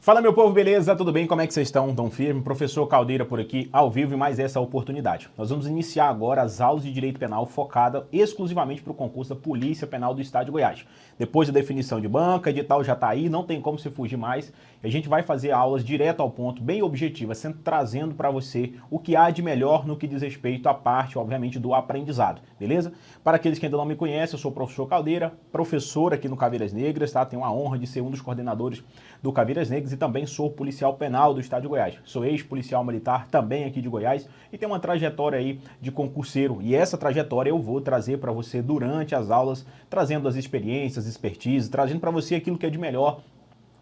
Fala meu povo, beleza? Tudo bem? Como é que vocês estão? Tão firme? Professor Caldeira por aqui, ao vivo e mais essa oportunidade. Nós vamos iniciar agora as aulas de Direito Penal focada exclusivamente para o concurso da Polícia Penal do Estado de Goiás. Depois da definição de banca, edital já está aí, não tem como se fugir mais. A gente vai fazer aulas direto ao ponto, bem objetivas, sempre trazendo para você o que há de melhor no que diz respeito à parte, obviamente, do aprendizado, beleza? Para aqueles que ainda não me conhecem, eu sou o professor Caldeira, professor aqui no Caveiras Negras, tá? Tenho a honra de ser um dos coordenadores do Caveiras Negras e também sou policial penal do Estado de Goiás. Sou ex-policial militar também aqui de Goiás e tenho uma trajetória aí de concurseiro. E essa trajetória eu vou trazer para você durante as aulas, trazendo as experiências, expertise, trazendo para você aquilo que é de melhor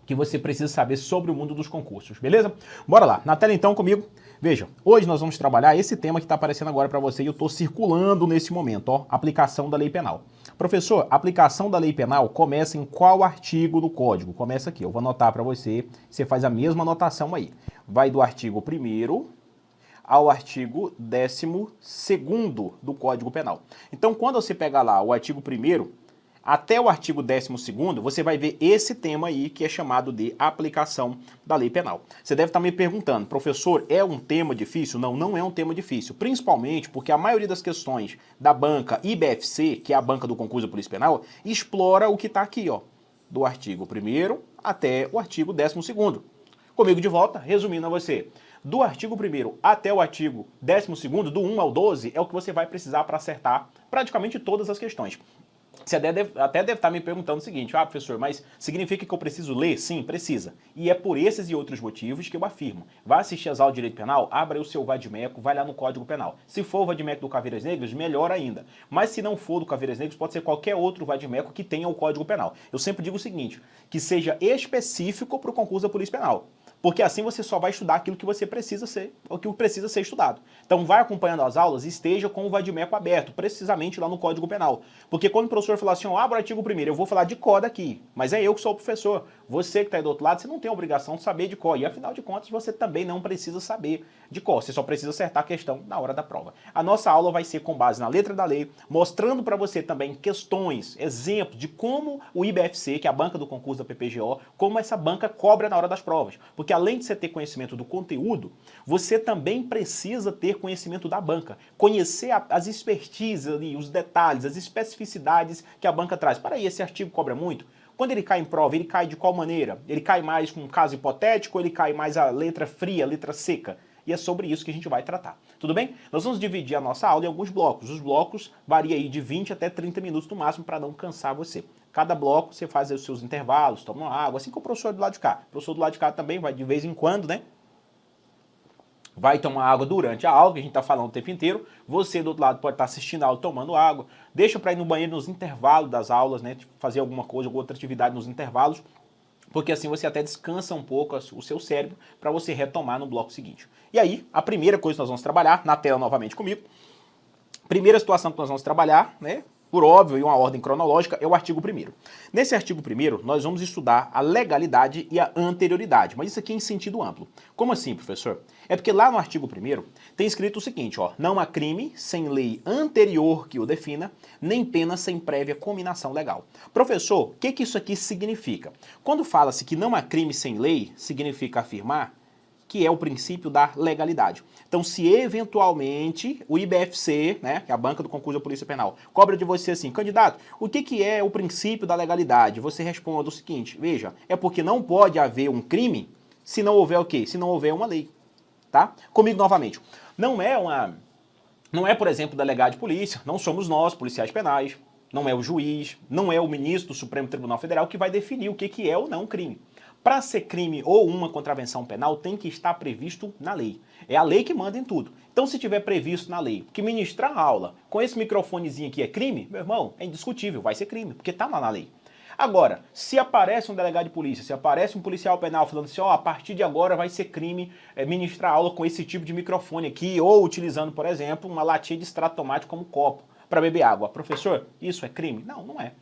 que você precisa saber sobre o mundo dos concursos, beleza? Bora lá, na tela então comigo. Veja, hoje nós vamos trabalhar esse tema que está aparecendo agora para você e eu estou circulando nesse momento, ó, aplicação da lei penal. Professor, a aplicação da lei penal começa em qual artigo do Código? Começa aqui, eu vou anotar para você, você faz a mesma anotação aí. Vai do artigo 1º ao artigo 12º do Código Penal. Então, quando você pegar lá o artigo 1º, até o artigo 12º, você vai ver esse tema aí que é chamado de aplicação da lei penal. Você deve estar me perguntando, professor, é um tema difícil? Não, não é um tema difícil, principalmente porque a maioria das questões da banca IBFC, que é a banca do concurso da Polícia Penal, explora o que está aqui, ó, do artigo 1º até o artigo 12º. Comigo de volta, resumindo a você. Do artigo 1º até o artigo 12º, do 1 ao 12, é o que você vai precisar para acertar praticamente todas as questões. Você até deve estar me perguntando o seguinte, professor, mas significa que eu preciso ler? Sim, precisa. E é por esses e outros motivos que eu afirmo. Vai assistir as aulas de Direito Penal, abra aí o seu Vadimeco, vai lá no Código Penal. Se for o Vadimeco do Caveiras Negras, melhor ainda. Mas se não for do Caveiras Negras, pode ser qualquer outro Vadimeco que tenha o Código Penal. Eu sempre digo o seguinte, que seja específico para o concurso da Polícia Penal. Porque assim você só vai estudar aquilo que você precisa ser, ou que precisa ser estudado. Então vai acompanhando as aulas e esteja com o Vadimeco aberto, precisamente lá no Código Penal. Porque quando o professor falar assim, abra o artigo 1º, eu vou falar de cor daqui, mas é eu que sou o professor. Você que está aí do outro lado, você não tem a obrigação de saber de cor. E afinal de contas, você também não precisa saber de cor. Você só precisa acertar a questão na hora da prova. A nossa aula vai ser com base na letra da lei, mostrando para você também questões, exemplos de como o IBFC, que é a banca do concurso da PPGO, como essa banca cobra na hora das provas. Porque além de você ter conhecimento do conteúdo, você também precisa ter conhecimento da banca. Conhecer as expertises ali, os detalhes, as especificidades que a banca traz. Para aí, esse artigo cobra muito? Quando ele cai em prova, ele cai de qual maneira? Ele cai mais com um caso hipotético ou ele cai mais a letra fria, a letra seca? E é sobre isso que a gente vai tratar. Tudo bem? Nós vamos dividir a nossa aula em alguns blocos. Os blocos variam aí de 20 até 30 minutos no máximo para não cansar você. Cada bloco você faz os seus intervalos, toma uma água, assim como o professor do lado de cá. O professor do lado de cá também vai de vez em quando, né? Vai tomar água durante a aula, que a gente está falando o tempo inteiro. Você do outro lado pode estar assistindo a aula tomando água. Deixa para ir no banheiro nos intervalos das aulas, né? Fazer alguma coisa, alguma outra atividade nos intervalos. Porque assim você até descansa um pouco o seu cérebro para você retomar no bloco seguinte. E aí, a primeira coisa que nós vamos trabalhar, na tela novamente comigo, primeira situação que nós vamos trabalhar, né? Por óbvio, em uma ordem cronológica, é o artigo 1º. Nesse artigo 1º, nós vamos estudar a legalidade e a anterioridade, mas isso aqui em sentido amplo. Como assim, professor? É porque lá no artigo 1º tem escrito o seguinte, ó, não há crime sem lei anterior que o defina, nem pena sem prévia cominação legal. Professor, o que isso aqui significa? Quando fala-se que não há crime sem lei, significa afirmar que é o princípio da legalidade. Então, se eventualmente o IBFC, né, que é a banca do concurso da Polícia Penal, cobra de você assim, candidato, o que é o princípio da legalidade? Você responde o seguinte, veja, é porque não pode haver um crime se não houver o quê? Se não houver uma lei, tá? Comigo novamente. Não é, por exemplo, delegado de polícia, não somos nós, policiais penais, não é o juiz, não é o ministro do Supremo Tribunal Federal que vai definir o que é ou não crime. Para ser crime ou uma contravenção penal, tem que estar previsto na lei. É a lei que manda em tudo. Então, se tiver previsto na lei que ministrar aula com esse microfonezinho aqui é crime, meu irmão, é indiscutível, vai ser crime, porque está lá na lei. Agora, se aparece um delegado de polícia, se aparece um policial penal falando assim, a partir de agora vai ser crime ministrar aula com esse tipo de microfone aqui, ou utilizando, por exemplo, uma latinha de extrato tomate como copo para beber água. Professor, isso é crime? Não, não é.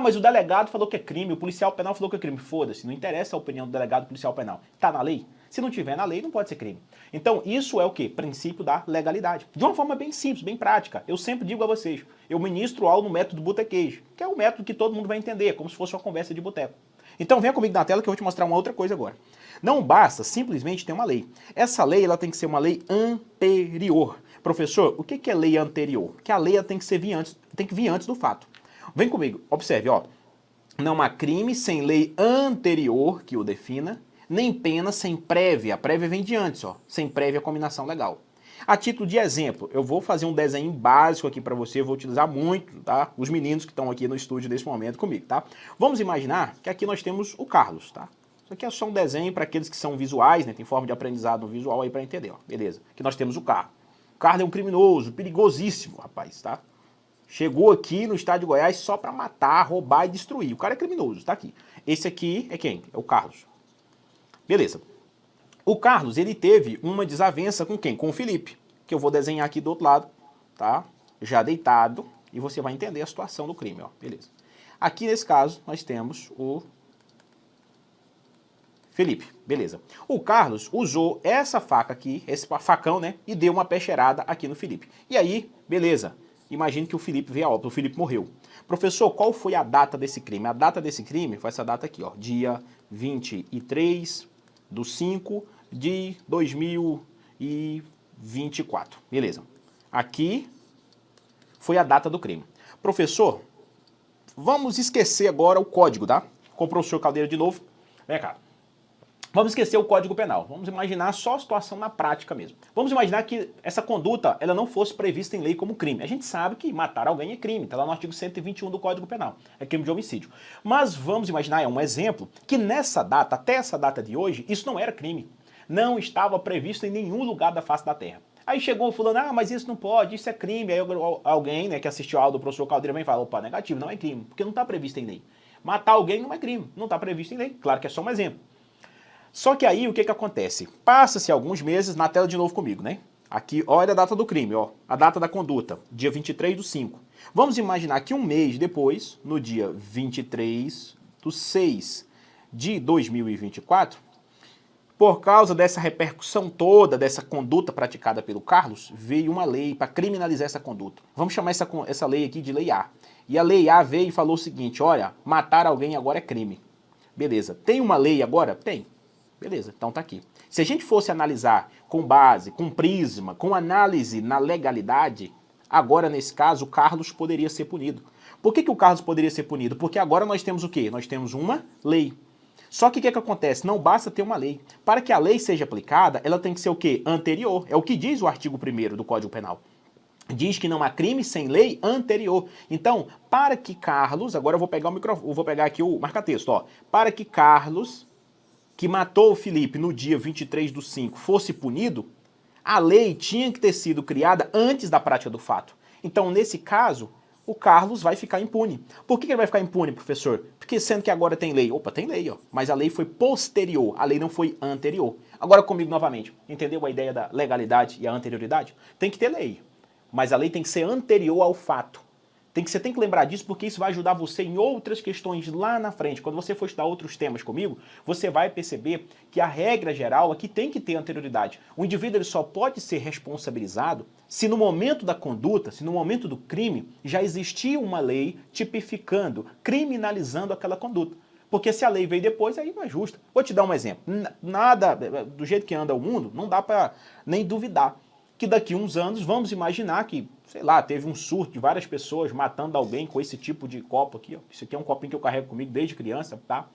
Mas o delegado falou que é crime, o policial penal falou que é crime. Foda-se, não interessa a opinião do delegado policial penal. Tá na lei? Se não tiver na lei, não pode ser crime. Então, isso é o quê? Princípio da legalidade. De uma forma bem simples, bem prática. Eu sempre digo a vocês, eu ministro aula no método botequês, que é o método que todo mundo vai entender, como se fosse uma conversa de boteco. Então venha comigo na tela que eu vou te mostrar uma outra coisa agora. Não basta simplesmente ter uma lei. Essa lei ela tem que ser uma lei anterior. Professor, o que é lei anterior? Que a lei ela tem que vir antes do fato. Vem comigo, observe, ó. Não há crime sem lei anterior que o defina, nem pena sem prévia. A prévia vem de antes, ó, sem prévia combinação legal. A título de exemplo, eu vou fazer um desenho básico aqui para você, eu vou utilizar muito, tá? Os meninos que estão aqui no estúdio nesse momento comigo, tá? Vamos imaginar que aqui nós temos o Carlos, tá? Isso aqui é só um desenho para aqueles que são visuais, né? Tem forma de aprendizado visual aí para entender, ó. Beleza. Aqui nós temos o Carlos. O Carlos é um criminoso, perigosíssimo, rapaz, tá? Chegou aqui no estado de Goiás só para matar, roubar e destruir. O cara é criminoso, tá aqui. Esse aqui é quem? É o Carlos. Beleza. O Carlos, ele teve uma desavença com quem? Com o Felipe, que eu vou desenhar aqui do outro lado, tá? Já deitado, e você vai entender a situação do crime, ó. Beleza. Aqui nesse caso, nós temos o Felipe, beleza. O Carlos usou essa faca aqui, esse facão, né? E deu uma peixeirada aqui no Felipe. E aí, beleza. Imagine que o Felipe veio a óbito, o Felipe morreu. Professor, qual foi a data desse crime? A data desse crime foi essa data aqui, ó. Dia 23/5 de 2024. Beleza. Aqui foi a data do crime. Professor, vamos esquecer agora o código, tá? Com o professor Caldeira de novo. Vem cá. Vamos esquecer o Código Penal. Vamos imaginar só a situação na prática mesmo. Vamos imaginar que essa conduta ela não fosse prevista em lei como crime. A gente sabe que matar alguém é crime, está lá no artigo 121 do Código Penal. É crime de homicídio. Mas vamos imaginar, é um exemplo, que nessa data, até essa data de hoje, isso não era crime. Não estava previsto em nenhum lugar da face da terra. Aí chegou o fulano, ah, mas isso não pode, isso é crime. Aí alguém, né, que assistiu a aula do professor Caldeira vem e fala, opa, negativo, não é crime, porque não está previsto em lei. Matar alguém não é crime, não está previsto em lei. Claro que é só um exemplo. Só que aí o que acontece? Passa-se alguns meses, na tela de novo comigo, né? Aqui, olha a data do crime, ó. A data da conduta, dia 23/5. Vamos imaginar que um mês depois, no dia 23/6 de 2024, por causa dessa repercussão toda, dessa conduta praticada pelo Carlos, veio uma lei para criminalizar essa conduta. Vamos chamar essa lei aqui de Lei A. E a Lei A veio e falou o seguinte, olha, matar alguém agora é crime. Beleza. Tem uma lei agora? Tem. Beleza, então tá aqui. Se a gente fosse analisar com base, com prisma, com análise na legalidade, agora nesse caso o Carlos poderia ser punido. Por que o Carlos poderia ser punido? Porque agora nós temos o quê? Nós temos uma lei. Só que o que acontece? Não basta ter uma lei. Para que a lei seja aplicada, ela tem que ser o quê? Anterior. É o que diz o artigo 1º do Código Penal. Diz que não há crime sem lei anterior. Então, para que Carlos, agora eu vou pegar o microfone, vou pegar aqui o marca-texto, ó. Para que Carlos, que matou o Felipe no dia 23/5, fosse punido, a lei tinha que ter sido criada antes da prática do fato. Então, nesse caso, o Carlos vai ficar impune. Por que ele vai ficar impune, professor? Porque sendo que agora tem lei. Opa, tem lei, ó. Mas a lei foi posterior, a lei não foi anterior. Agora comigo novamente. Entendeu a ideia da legalidade e a anterioridade? Tem que ter lei, mas a lei tem que ser anterior ao fato. Você tem que lembrar disso porque isso vai ajudar você em outras questões lá na frente. Quando você for estudar outros temas comigo, você vai perceber que a regra geral aqui tem que ter anterioridade. O indivíduo ele só pode ser responsabilizado se no momento da conduta, se no momento do crime, já existia uma lei tipificando, criminalizando aquela conduta. Porque se a lei veio depois, aí não é justa. Vou te dar um exemplo. Nada, do jeito que anda o mundo, não dá para nem duvidar que daqui a uns anos vamos imaginar que, sei lá, teve um surto de várias pessoas matando alguém com esse tipo de copo aqui, ó. Isso aqui é um copinho que eu carrego comigo desde criança, tá?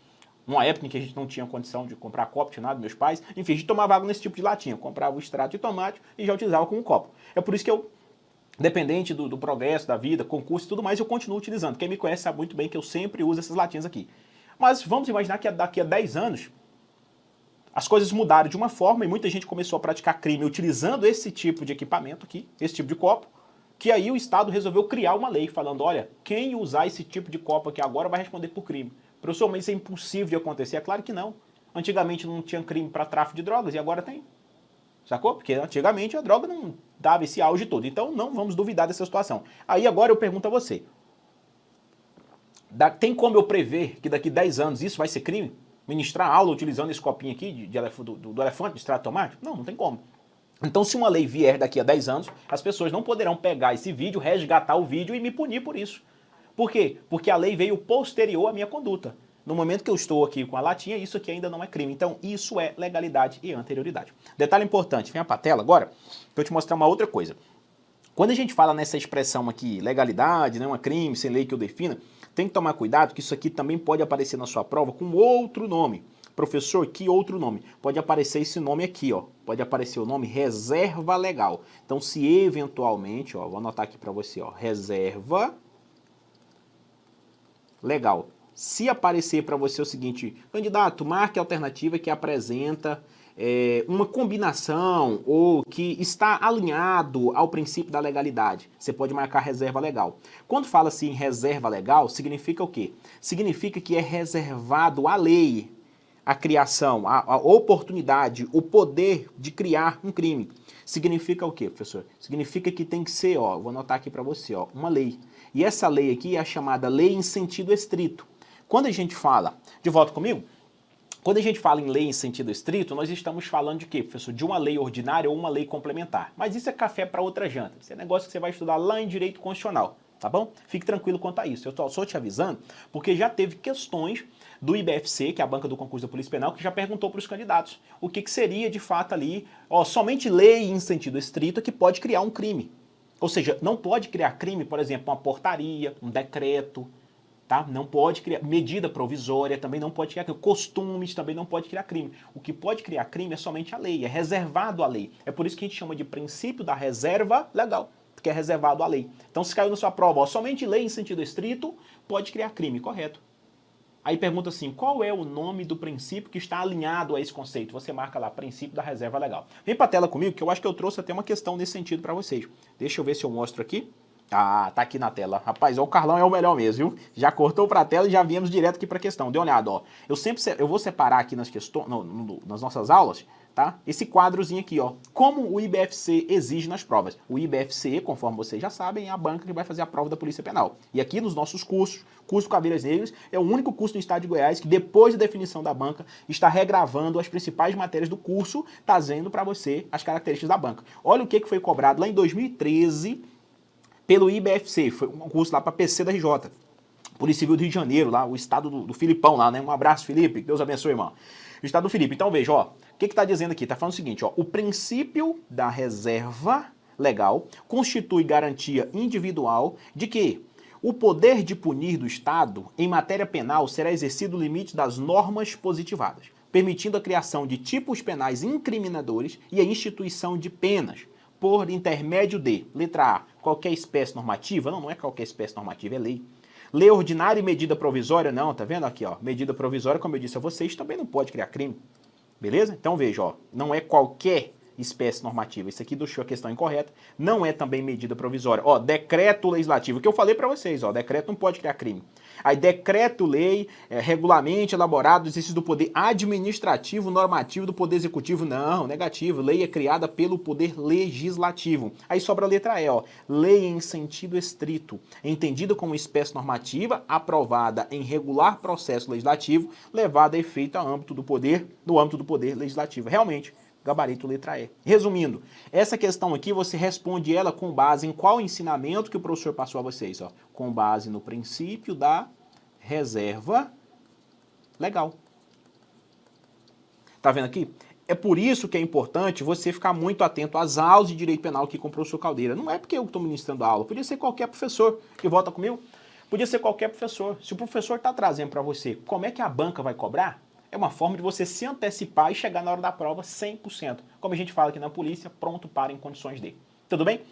Numa época em que a gente não tinha condição de comprar copo, tinha nada, meus pais, enfim, a gente tomava água nesse tipo de latinha, comprava o extrato de tomate e já utilizava como copo. É por isso que eu, dependente do progresso da vida, concurso e tudo mais, eu continuo utilizando. Quem me conhece sabe muito bem que eu sempre uso essas latinhas aqui. Mas vamos imaginar que daqui a 10 anos, as coisas mudaram de uma forma e muita gente começou a praticar crime utilizando esse tipo de equipamento aqui, esse tipo de copo, que aí o Estado resolveu criar uma lei falando, olha, quem usar esse tipo de copo aqui agora vai responder por crime. Professor, mas isso é impossível de acontecer? É claro que não. Antigamente não tinha crime para tráfico de drogas e agora tem. Sacou? Porque antigamente a droga não dava esse auge todo. Então não vamos duvidar dessa situação. Aí agora eu pergunto a você. Tem como eu prever que daqui 10 anos isso vai ser crime? Ministrar aula utilizando esse copinho aqui do elefante, de extrato de tomate? Não, não tem como. Então, se uma lei vier daqui a 10 anos, as pessoas não poderão pegar esse vídeo, resgatar o vídeo e me punir por isso. Por quê? Porque a lei veio posterior à minha conduta. no momento que eu estou aqui com a latinha, isso aqui ainda não é crime. Então, isso é legalidade e anterioridade. Detalhe importante, vem para a tela agora, que eu vou te mostrar uma outra coisa. Quando a gente fala nessa expressão aqui, legalidade, não é crime, sem lei que eu defina, tem que tomar cuidado que isso aqui também pode aparecer na sua prova com outro nome. Professor, que outro nome? Pode aparecer esse nome aqui, ó. Pode aparecer o nome reserva legal. Então, se eventualmente, ó, vou anotar aqui para você, ó, reserva legal. Se aparecer para você o seguinte, candidato, marque a alternativa que apresenta uma combinação ou que está alinhado ao princípio da legalidade. Você pode marcar reserva legal. Quando fala-se em reserva legal, significa o quê? Significa que é reservado à lei a criação, a oportunidade, o poder de criar um crime. Significa o quê, professor? Significa que tem que ser, ó, vou anotar aqui para você, ó, uma lei. E essa lei aqui é a chamada lei em sentido estrito. Quando a gente fala, de volta comigo? Quando a gente fala em lei em sentido estrito, nós estamos falando de quê, professor? De uma lei ordinária ou uma lei complementar. Mas isso é café para outra janta. Isso é negócio que você vai estudar lá em direito constitucional, tá bom? Fique tranquilo quanto a isso. Eu estou só te avisando, porque já teve questões do IBFC, que é a banca do concurso da Polícia Penal, que já perguntou para os candidatos o que seria de fato ali, ó, somente lei em sentido estrito que pode criar um crime. Ou seja, não pode criar crime, por exemplo, uma portaria, um decreto, tá? Não pode criar medida provisória, também não pode criar crime. Costumes também não pode criar crime. O que pode criar crime é somente a lei, é reservado à lei. É por isso que a gente chama de princípio da reserva legal, porque é reservado à lei. Então, se caiu na sua prova, ó, somente lei em sentido estrito pode criar crime, correto? Aí pergunta assim, qual é o nome do princípio que está alinhado a esse conceito? Você marca lá, princípio da reserva legal. Vem para a tela comigo, que eu acho que eu trouxe até uma questão nesse sentido para vocês. Deixa eu ver se eu mostro aqui. Ah, tá aqui na tela. Rapaz, ó, o Carlão é o melhor mesmo, viu? Já cortou para a tela e já viemos direto aqui para a questão. Dê uma olhada, ó. Eu vou separar aqui nas questões, nas nossas aulas, tá? Esse quadrozinho aqui, ó. Como o IBFC exige nas provas. O IBFC, conforme vocês já sabem, é a banca que vai fazer a prova da Polícia Penal. E aqui nos nossos cursos, curso Caveiras Negras, é o único curso no estado de Goiás que depois da definição da banca está regravando as principais matérias do curso, trazendo para você as características da banca. Olha o que foi cobrado lá em 2013 pelo IBFC, foi um curso lá para PC da RJ. Polícia Civil do Rio de Janeiro, lá, o estado do Filipão lá, né? Um abraço, Felipe, Deus abençoe, irmão. O estado do Felipe. Então veja, ó, o que está dizendo aqui? Está falando o seguinte, ó, o princípio da reserva legal constitui garantia individual de que o poder de punir do Estado em matéria penal será exercido no limite das normas positivadas, permitindo a criação de tipos penais incriminadores e a instituição de penas por intermédio de, letra A, qualquer espécie normativa, não é qualquer espécie normativa, é lei. Lei ordinária e medida provisória, não, tá vendo aqui, ó, medida provisória, como eu disse a vocês, também não pode criar crime, beleza? Então veja, ó, não é qualquer espécie normativa, isso aqui deixou a questão incorreta, não é também medida provisória, ó, decreto legislativo, que eu falei para vocês, ó, decreto não pode criar crime. Aí decreto-lei, regulamento elaborado do exercício do poder administrativo, normativo do poder executivo, não, negativo, lei é criada pelo poder legislativo. Aí sobra a letra E, ó, lei em sentido estrito, entendida como espécie normativa, aprovada em regular processo legislativo, levada a efeito no âmbito do poder legislativo. Realmente, gabarito letra E. Resumindo, essa questão aqui você responde ela com base em qual ensinamento que o professor passou a vocês? Ó? Com base no princípio da reserva legal. Tá vendo aqui? É por isso que é importante você ficar muito atento às aulas de direito penal aqui com o professor Caldeira. Não é porque eu estou ministrando a aula, podia ser qualquer professor que volta comigo, podia ser qualquer professor. Se o professor está trazendo para você como é que a banca vai cobrar, é uma forma de você se antecipar e chegar na hora da prova 100%. Como a gente fala aqui na polícia, pronto para em condições de. Tudo bem?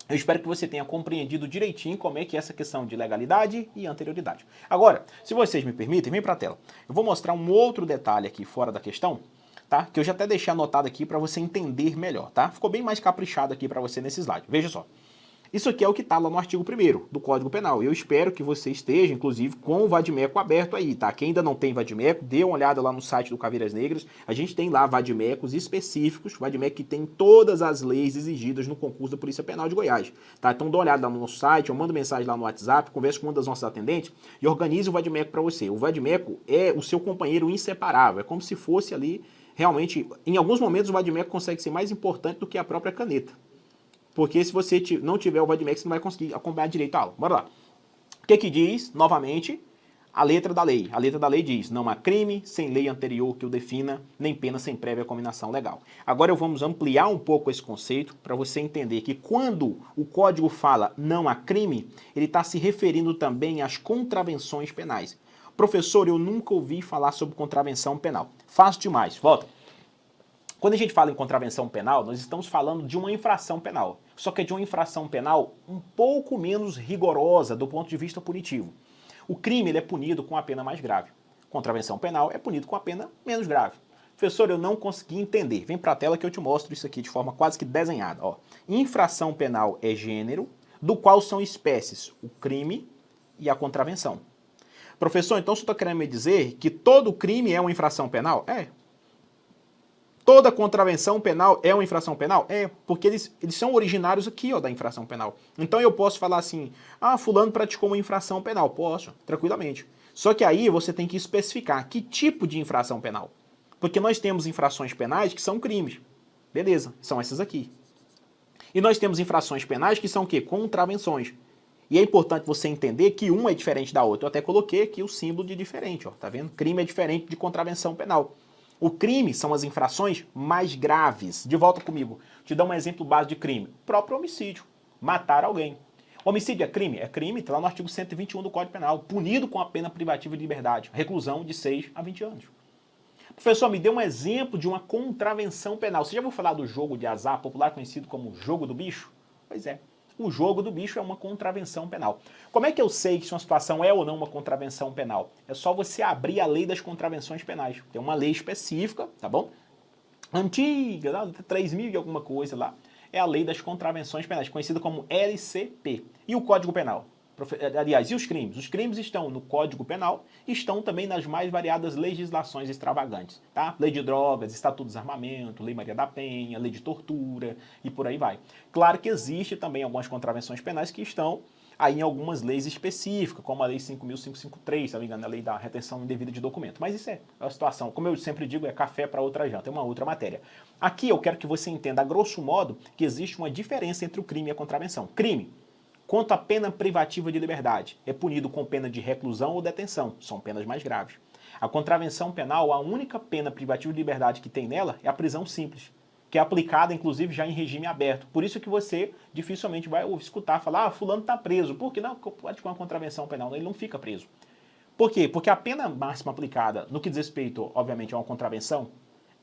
Eu espero que você tenha compreendido direitinho como é que é essa questão de legalidade e anterioridade. Agora, se vocês me permitem, vem para a tela. Eu vou mostrar um outro detalhe aqui fora da questão, tá? Que eu já até deixei anotado aqui para você entender melhor, tá? Ficou bem mais caprichado aqui para você nesse slide. Veja só. Isso aqui é o que está lá no artigo 1º do Código Penal. Eu espero que você esteja, inclusive, com o Vadimeco aberto aí, tá? Quem ainda não tem Vadimeco, dê uma olhada lá no site do Caveiras Negras. A gente tem lá Vadimecos específicos, Vadimeco que tem todas as leis exigidas no concurso da Polícia Penal de Goiás, tá? Então dê uma olhada lá no nosso site, eu mando mensagem lá no WhatsApp, converse com uma das nossas atendentes e organize o Vadimeco para você. O Vadimeco é o seu companheiro inseparável, é como se fosse ali, realmente, em alguns momentos o Vadimeco consegue ser mais importante do que a própria caneta. Porque se você não tiver o Vadimeco, você não vai conseguir acompanhar direito a aula. Bora lá. O que diz, novamente, a letra da lei. A letra da lei diz, não há crime sem lei anterior que o defina, nem pena sem prévia cominação legal. Agora vamos ampliar um pouco esse conceito para você entender que quando o Código fala não há crime, ele está se referindo também às contravenções penais. Professor, eu nunca ouvi falar sobre contravenção penal. Fácil demais. Volta. Quando a gente fala em contravenção penal, nós estamos falando de uma infração penal. Só que é de uma infração penal um pouco menos rigorosa do ponto de vista punitivo. O crime ele é punido com a pena mais grave. Contravenção penal é punido com a pena menos grave. Professor, eu não consegui entender. Vem para a tela que eu te mostro isso aqui de forma quase que desenhada. Ó. Infração penal é gênero, do qual são espécies o crime e a contravenção. Professor, então você está querendo me dizer que todo crime é uma infração penal? É. Toda contravenção penal é uma infração penal? É, porque eles são originários aqui, ó, da infração penal. Então eu posso falar assim, fulano praticou uma infração penal. Posso, tranquilamente. Só que aí você tem que especificar que tipo de infração penal. Porque nós temos infrações penais que são crimes. Beleza, são essas aqui. E nós temos infrações penais que são o quê? Contravenções. E é importante você entender que uma é diferente da outra. Eu até coloquei aqui o símbolo de diferente, ó, tá vendo? Crime é diferente de contravenção penal. O crime são as infrações mais graves. De volta comigo. Te dou um exemplo básico de crime. O próprio homicídio. Matar alguém. Homicídio é crime? É crime, está lá no artigo 121 do Código Penal. Punido com a pena privativa de liberdade. Reclusão de 6 a 20 anos. Professor, me dê um exemplo de uma contravenção penal. Você já ouviu falar do jogo de azar, popular conhecido como jogo do bicho? Pois é. O jogo do bicho é uma contravenção penal. Como é que eu sei se uma situação é ou não uma contravenção penal? É só você abrir a lei das contravenções penais. Tem uma lei específica, tá bom? Antiga, lá, 3.000 e alguma coisa lá. É a lei das contravenções penais, conhecida como LCP. E o Código Penal? Aliás, e os crimes? Os crimes estão no Código Penal e estão também nas mais variadas legislações extravagantes, tá? Lei de drogas, Estatuto do Desarmamento, Lei Maria da Penha, Lei de Tortura e por aí vai. Claro que existe também algumas contravenções penais que estão aí em algumas leis específicas, como a Lei 5.553, se não me engano, a Lei da retenção indevida de documento. Mas isso é a situação, como eu sempre digo, é café para outra janta, é uma outra matéria. Aqui eu quero que você entenda, a grosso modo, que existe uma diferença entre o crime e a contravenção. Crime, quanto à pena privativa de liberdade, é punido com pena de reclusão ou detenção, são penas mais graves. A contravenção penal, a única pena privativa de liberdade que tem nela é a prisão simples, que é aplicada, inclusive, já em regime aberto. Por isso que você dificilmente vai escutar falar, fulano está preso. Por que não? Pode com uma contravenção penal, ele não fica preso. Por quê? Porque a pena máxima aplicada, no que diz respeito, obviamente, a uma contravenção,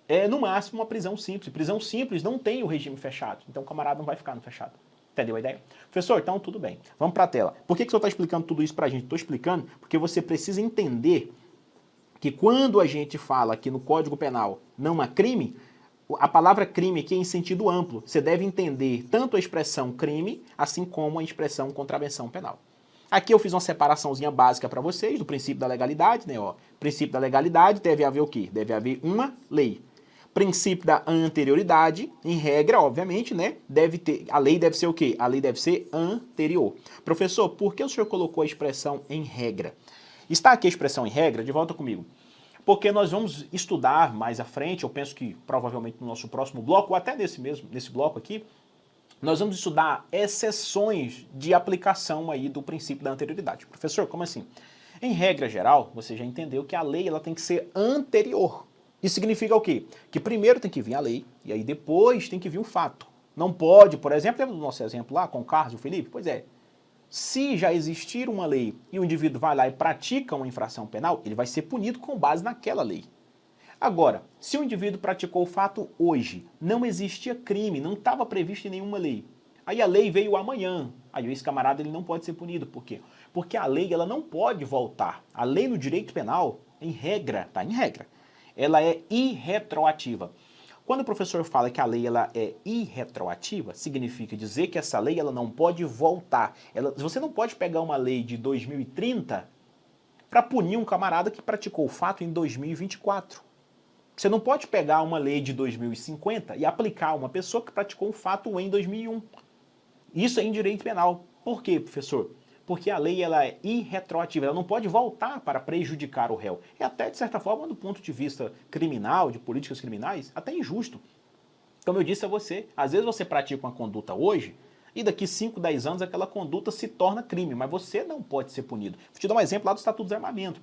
é, no máximo, uma prisão simples. Prisão simples não tem o regime fechado, então o camarada não vai ficar no fechado. Entendeu a ideia? Professor, então tudo bem. Vamos para a tela. Por que o senhor está explicando tudo isso para a gente? Estou explicando porque você precisa entender que quando a gente fala aqui no Código Penal não há crime, a palavra crime aqui é em sentido amplo. Você deve entender tanto a expressão crime, assim como a expressão contravenção penal. Aqui eu fiz uma separaçãozinha básica para vocês do princípio da legalidade, né? Ó, princípio da legalidade deve haver o quê? Deve haver uma lei. Princípio da anterioridade, em regra, obviamente, né? A lei deve ser o quê? A lei deve ser anterior. Professor, por que o senhor colocou a expressão em regra? Está aqui a expressão em regra? De volta comigo. Porque nós vamos estudar mais à frente, eu penso que provavelmente no nosso próximo bloco, ou até nesse bloco aqui, nós vamos estudar exceções de aplicação aí do princípio da anterioridade. Professor, como assim? Em regra geral, você já entendeu que a lei ela tem que ser anterior. Isso significa o quê? Que primeiro tem que vir a lei, e aí depois tem que vir o fato. Não pode, por exemplo, lembra do nosso exemplo lá com o Carlos e o Felipe? Pois é. Se já existir uma lei e o indivíduo vai lá e pratica uma infração penal, ele vai ser punido com base naquela lei. Agora, se o indivíduo praticou o fato hoje, não existia crime, não estava previsto em nenhuma lei. Aí a lei veio amanhã. Aí esse camarada ele não pode ser punido. Por quê? Porque a lei ela não pode voltar. A lei no direito penal, em regra, tá? Em regra, ela é irretroativa. Quando o professor fala que a lei ela é irretroativa, significa dizer que essa lei ela não pode voltar. Você não pode pegar uma lei de 2030 para punir um camarada que praticou o fato em 2024. Você não pode pegar uma lei de 2050 e aplicar a uma pessoa que praticou um fato em 2001. Isso é em direito penal. Por quê, professor? Porque a lei ela é irretroativa, ela não pode voltar para prejudicar o réu. É até, de certa forma, do ponto de vista criminal, de políticas criminais, até injusto. Como eu disse a você, às vezes você pratica uma conduta hoje e daqui 5, 10 anos aquela conduta se torna crime, mas você não pode ser punido. Vou te dar um exemplo lá do Estatuto do Desarmamento.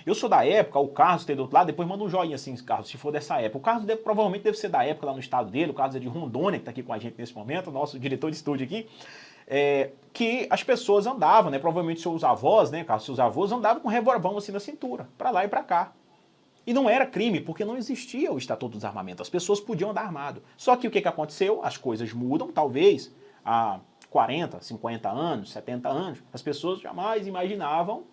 Eu sou da época, o Carlos tem do outro lado, depois manda um joinha assim, Carlos, se for dessa época. O Carlos provavelmente deve ser da época lá no estado dele, o Carlos é de Rondônia, que está aqui com a gente nesse momento, nosso diretor de estúdio aqui, que as pessoas andavam, né, provavelmente seus avós, né, Carlos, seus avós andavam com revolvão assim na cintura, para lá e para cá. E não era crime, porque não existia o Estatuto do Desarmamento, as pessoas podiam andar armado. Só que o que aconteceu? As coisas mudam, talvez há 40, 50 anos, 70 anos, as pessoas jamais imaginavam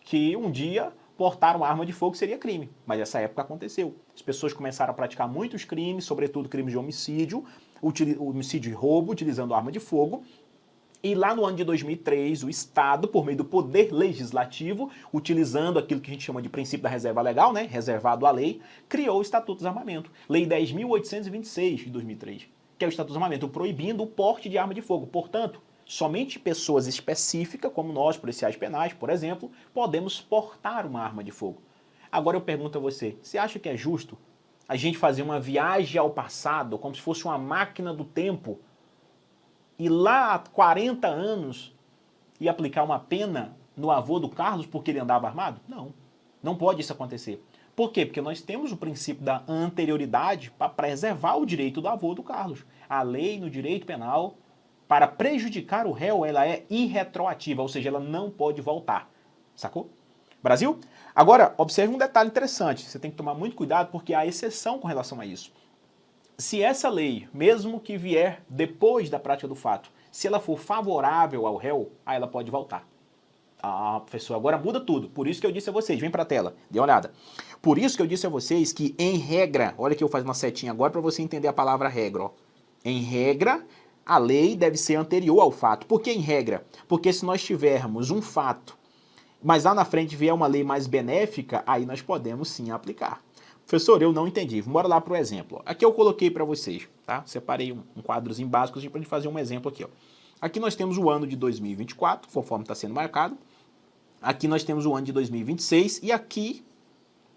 que um dia portar uma arma de fogo seria crime, mas essa época aconteceu. As pessoas começaram a praticar muitos crimes, sobretudo crimes de homicídio, homicídio e roubo, utilizando arma de fogo. E lá no ano de 2003, o Estado, por meio do Poder Legislativo, utilizando aquilo que a gente chama de princípio da reserva legal, né, reservado à lei, criou o Estatuto do Desarmamento, Lei 10.826 de 2003, que é o Estatuto do Desarmamento, proibindo o porte de arma de fogo. Portanto, somente pessoas específicas, como nós, policiais penais, por exemplo, podemos portar uma arma de fogo. Agora eu pergunto a você, você acha que é justo a gente fazer uma viagem ao passado, como se fosse uma máquina do tempo, e lá há 40 anos e aplicar uma pena no avô do Carlos porque ele andava armado? Não, não pode isso acontecer. Por quê? Porque nós temos o princípio da anterioridade para preservar o direito do avô do Carlos. A lei no direito penal, para prejudicar o réu, ela é irretroativa, ou seja, ela não pode voltar. Sacou? Brasil? Agora, observe um detalhe interessante. Você tem que tomar muito cuidado porque há exceção com relação a isso. Se essa lei, mesmo que vier depois da prática do fato, se ela for favorável ao réu, aí ela pode voltar. Ah, professor, agora muda tudo. Por isso que eu disse a vocês, vem para a tela, dê uma olhada. Por isso que eu disse a vocês que, em regra, olha que eu faço uma setinha agora para você entender a palavra regra. Ó. Em regra, a lei deve ser anterior ao fato. Por que em regra? Porque se nós tivermos um fato, mas lá na frente vier uma lei mais benéfica, aí nós podemos sim aplicar. Professor, eu não entendi. Bora lá para o exemplo. Aqui eu coloquei para vocês, tá? Separei um quadrozinho básico para a gente fazer um exemplo aqui, ó. Aqui nós temos o ano de 2024, conforme está sendo marcado. Aqui nós temos o ano de 2026 e aqui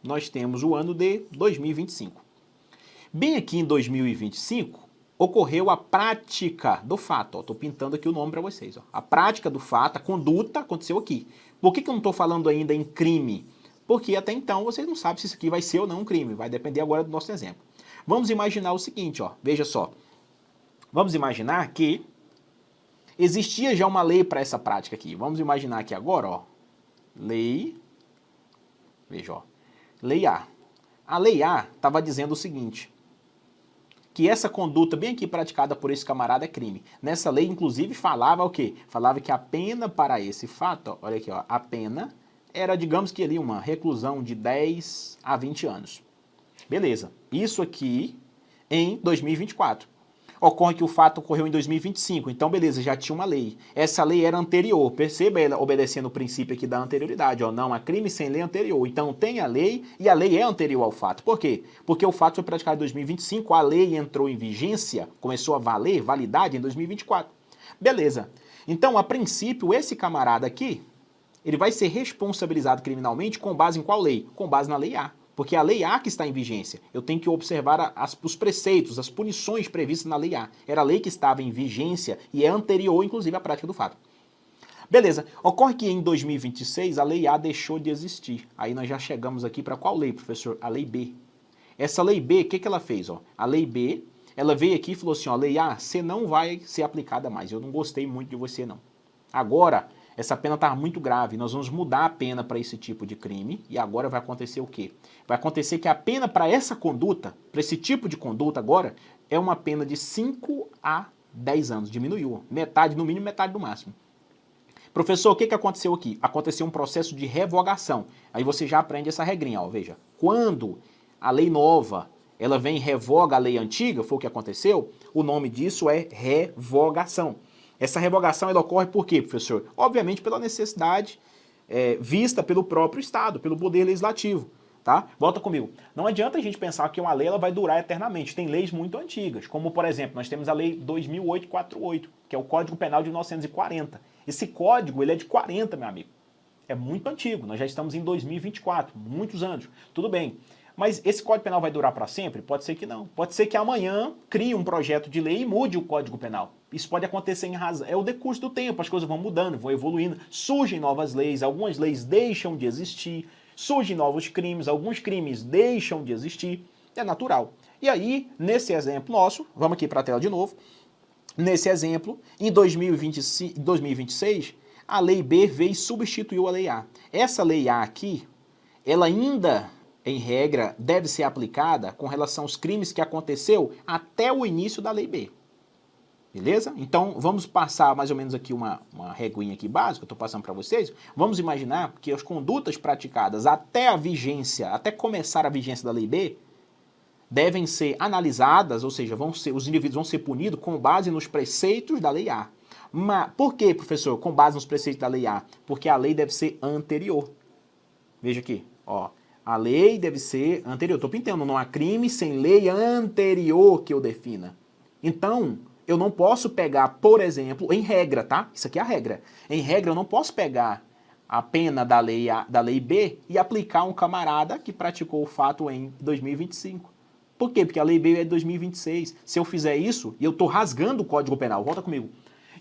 nós temos o ano de 2025. Bem aqui em 2025, ocorreu a prática do fato. Estou pintando aqui o nome para vocês. Ó. A prática do fato, a conduta aconteceu aqui. Por que eu não estou falando ainda em crime? Porque até então vocês não sabem se isso aqui vai ser ou não um crime. Vai depender agora do nosso exemplo. Vamos imaginar o seguinte, ó. Veja só. Vamos imaginar que existia já uma lei para essa prática aqui. Vamos imaginar aqui agora, ó. Lei. Veja, ó. Lei A. A Lei A estava dizendo o seguinte, que essa conduta bem aqui praticada por esse camarada é crime. Nessa lei, inclusive, falava o quê? Falava que a pena para esse fato, ó, olha aqui, ó, a pena era, digamos que ali, uma reclusão de 10 a 20 anos. Beleza. Isso aqui em 2024. Ocorre que o fato ocorreu em 2025, então beleza, já tinha uma lei. Essa lei era anterior, perceba ela obedecendo o princípio aqui da anterioridade, ó, não há crime sem lei anterior. Então tem a lei e a lei é anterior ao fato. Por quê? Porque o fato foi praticado em 2025, a lei entrou em vigência, começou a valer, validade em 2024. Beleza. Então, a princípio, esse camarada aqui, ele vai ser responsabilizado criminalmente com base em qual lei? Com base na lei A. Porque a lei A que está em vigência. Eu tenho que observar os preceitos, as punições previstas na lei A. Era a lei que estava em vigência e é anterior, inclusive, à prática do fato. Beleza. Ocorre que em 2026 a lei A deixou de existir. Aí nós já chegamos aqui para qual lei, professor? A lei B. Essa lei B, o que ela fez? Ó? A lei B, ela veio aqui e falou assim, ó, lei A, você não vai ser aplicada mais. Eu não gostei muito de você, não. Agora, essa pena está muito grave, nós vamos mudar a pena para esse tipo de crime e agora vai acontecer o quê? Vai acontecer que a pena para essa conduta, para esse tipo de conduta agora, é uma pena de 5 a 10 anos, diminuiu, metade no mínimo, metade no máximo. Professor, o que aconteceu aqui? Aconteceu um processo de revogação, aí você já aprende essa regrinha, ó, veja, quando a lei nova, ela vem e revoga a lei antiga, foi o que aconteceu, o nome disso é revogação. Essa revogação ela ocorre por quê, professor? Obviamente pela necessidade vista pelo próprio Estado, pelo Poder Legislativo. Tá? Volta comigo. Não adianta a gente pensar que uma lei ela vai durar eternamente. Tem leis muito antigas, como por exemplo, nós temos a lei 2848, que é o Código Penal de 1940. Esse código ele é de 40, meu amigo. É muito antigo, nós já estamos em 2024, muitos anos. Tudo bem. Mas esse Código Penal vai durar para sempre? Pode ser que não. Pode ser que amanhã crie um projeto de lei e mude o Código Penal. Isso pode acontecer em razão. É o decurso do tempo, as coisas vão mudando, vão evoluindo, surgem novas leis, algumas leis deixam de existir, surgem novos crimes, alguns crimes deixam de existir. É natural. E aí, nesse exemplo nosso, vamos aqui para a tela de novo. Nesse exemplo, em 2026, a Lei B veio e substituiu a Lei A. Essa Lei A aqui, ela ainda, em regra, deve ser aplicada com relação aos crimes que aconteceu até o início da Lei B. Beleza? Então, vamos passar mais ou menos aqui uma reguinha aqui básica, eu estou passando para vocês. Vamos imaginar que as condutas praticadas até a vigência, até começar a vigência da Lei B, devem ser analisadas, ou seja, os indivíduos vão ser punidos com base nos preceitos da Lei A. Mas, por que, professor, com base nos preceitos da Lei A? Porque a lei deve ser anterior. Veja aqui, ó, a lei deve ser anterior. Estou pintando, não há crime sem lei anterior que eu defina. Então, eu não posso pegar, por exemplo, em regra, tá? Isso aqui é a regra. Em regra, eu não posso pegar a pena da lei B e aplicar a um camarada que praticou o fato em 2025. Por quê? Porque a Lei B é de 2026. Se eu fizer isso, e eu estou rasgando o Código Penal, volta comigo.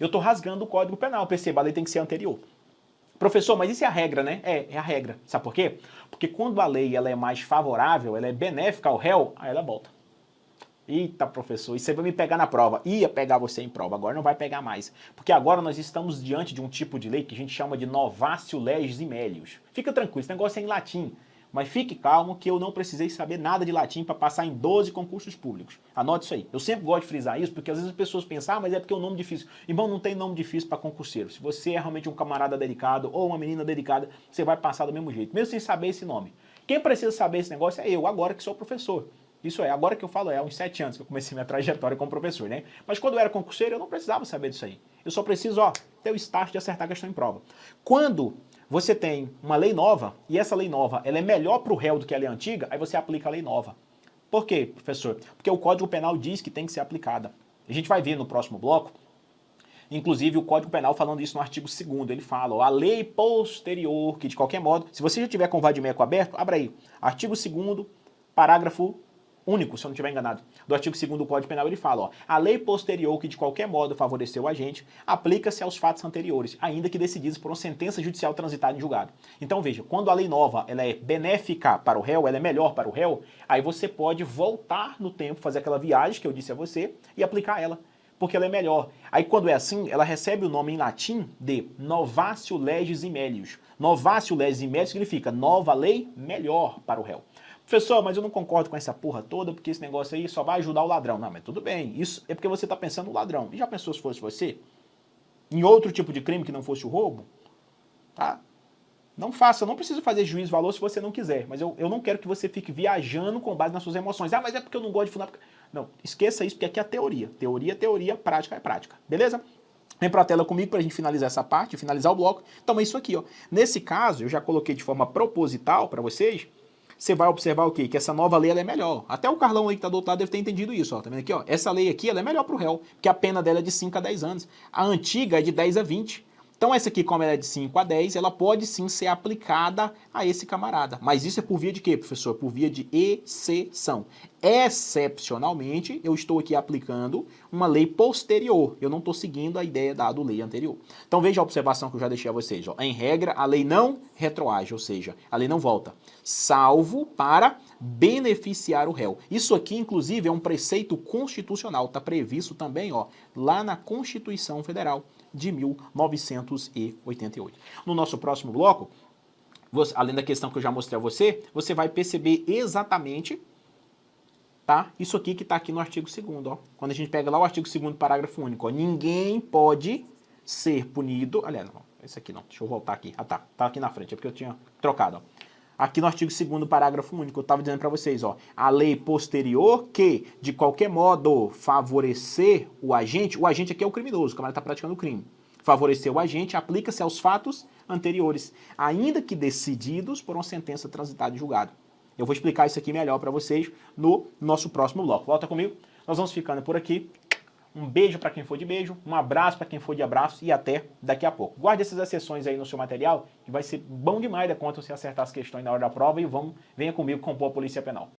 Eu estou rasgando o Código Penal, perceba, a lei tem que ser anterior. Professor, mas isso é a regra, né? É a regra. Sabe por quê? Porque quando a lei ela é mais favorável, ela é benéfica ao réu, aí ela volta. Eita, professor, isso aí vai me pegar na prova. Ia pegar você em prova, agora não vai pegar mais. Porque agora nós estamos diante de um tipo de lei que a gente chama de novatio legis e melius. Fica tranquilo, esse negócio é em latim. Mas fique calmo que eu não precisei saber nada de latim para passar em 12 concursos públicos. Anote isso aí. Eu sempre gosto de frisar isso, porque às vezes as pessoas pensam, mas é porque é um nome difícil. Irmão, não tem nome difícil para concurseiro. Se você é realmente um camarada dedicado ou uma menina dedicada, você vai passar do mesmo jeito, mesmo sem saber esse nome. Quem precisa saber esse negócio é eu, agora que sou professor. Isso é, agora que eu falo, há uns 7 anos que eu comecei minha trajetória como professor, né? Mas quando eu era concurseiro, eu não precisava saber disso aí. Eu só preciso, ter o start de acertar a questão em prova. Quando você tem uma lei nova, e essa lei nova ela é melhor para o réu do que a lei antiga, aí você aplica a lei nova. Por quê, professor? Porque o Código Penal diz que tem que ser aplicada. A gente vai ver no próximo bloco, inclusive o Código Penal falando isso no artigo 2º, ele fala, a lei posterior, que de qualquer modo, se você já tiver com o vadimeco aberto, abra aí, artigo 2º, parágrafo único, se eu não estiver enganado, do artigo 2º do Código Penal, ele fala, a lei posterior que de qualquer modo favoreceu o agente, aplica-se aos fatos anteriores, ainda que decididos por uma sentença judicial transitada em julgado. Então veja, quando a lei nova ela é benéfica para o réu, ela é melhor para o réu, aí você pode voltar no tempo, fazer aquela viagem que eu disse a você e aplicar ela, porque ela é melhor. Aí quando é assim, ela recebe o nome em latim de novatio legis e melius. Novatio legis e melius significa nova lei melhor para o réu. Professor, mas eu não concordo com essa porra toda, porque esse negócio aí só vai ajudar o ladrão. Não, mas tudo bem, isso é porque você está pensando no ladrão. E já pensou se fosse você? Em outro tipo de crime que não fosse o roubo? Tá? Não faça, não precisa fazer juízo de valor se você não quiser, mas eu não quero que você fique viajando com base nas suas emoções. Ah, mas é porque eu não gosto de fundar. Não, esqueça isso, porque aqui é teoria. Teoria é teoria, prática é prática. Beleza? Vem para a tela comigo para a gente finalizar essa parte, finalizar o bloco. Então é isso aqui, ó. Nesse caso, eu já coloquei de forma proposital para vocês. Você vai observar o quê? Que essa nova lei ela é melhor. Até o Carlão aí que está do outro lado deve ter entendido isso. Ó. Tá vendo aqui? Ó? Essa lei aqui ela é melhor para o réu, porque a pena dela é de 5 a 10 anos. A antiga é de 10 a 20. Então essa aqui, como ela é de 5 a 10, ela pode sim ser aplicada a esse camarada. Mas isso é por via de quê, professor? Por via de exceção. Excepcionalmente, eu estou aqui aplicando uma lei posterior. Eu não estou seguindo a ideia da lei anterior. Então veja a observação que eu já deixei a vocês. Ó. Em regra, a lei não retroage, ou seja, a lei não volta. Salvo para beneficiar o réu. Isso aqui, inclusive, é um preceito constitucional. Está previsto também lá na Constituição Federal de 1988. No nosso próximo bloco, além da questão que eu já mostrei a você, você vai perceber exatamente, tá? Isso aqui que está aqui no artigo 2º, ó. Quando a gente pega lá o artigo 2º, parágrafo único, ó, ninguém pode ser punido. Aliás, não, esse aqui não, deixa eu voltar aqui. Ah, tá aqui na frente, é porque eu tinha trocado, ó. Aqui no artigo 2º, parágrafo único, eu estava dizendo para vocês, ó, a lei posterior que, de qualquer modo, favorecer o agente aqui é o criminoso, o camarada está praticando o crime. Favorecer o agente aplica-se aos fatos anteriores, ainda que decididos por uma sentença transitada em julgado. Eu vou explicar isso aqui melhor para vocês no nosso próximo bloco. Volta comigo, nós vamos ficando por aqui. Um beijo para quem for de beijo, um abraço para quem for de abraço e até daqui a pouco. Guarde essas exceções aí no seu material, que vai ser bom demais da conta você acertar as questões na hora da prova e venha comigo compor a Polícia Penal.